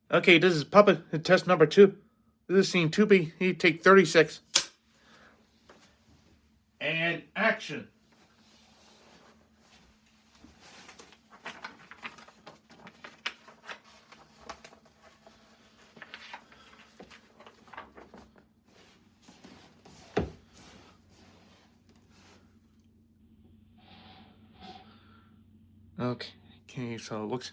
Okay, this is puppet test number 2. This is scene 2B. You take 36. And action. Okay, so it looks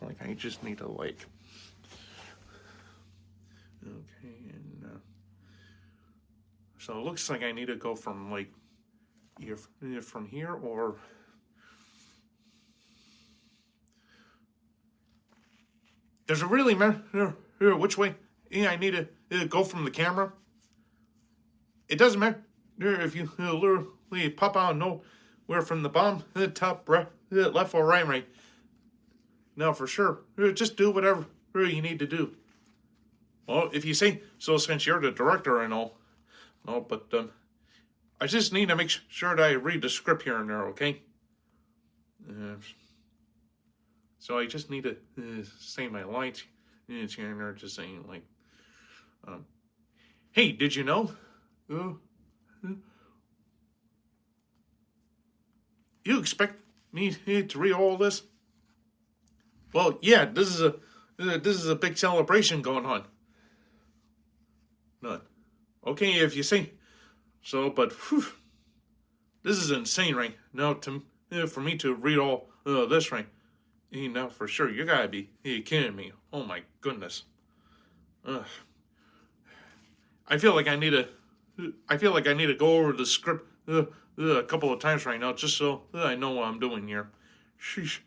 like I just need to like. Okay, and so it looks like I need to go from like either from here or. Does it really matter which way I need to go from the camera? It doesn't matter if you literally pop out nowhere from the bottom, the top, left or right. No, for sure. Just do whatever you need to do. Well, if you say so, since you're the director and all, no, but I just need to make sure that I read the script here and there, okay? So I just need to say my lines here and there, just saying like, hey, did you know? You expect me to read all this? Well, yeah, this is a big celebration going on. None. Okay, if you say so, but whew, this is insane, right? Now, for me to read all this, right? Now, for sure, you gotta be kidding me. Oh my goodness. Ugh. I feel like I need to go over the script a couple of times right now, just so I know what I'm doing here. Sheesh.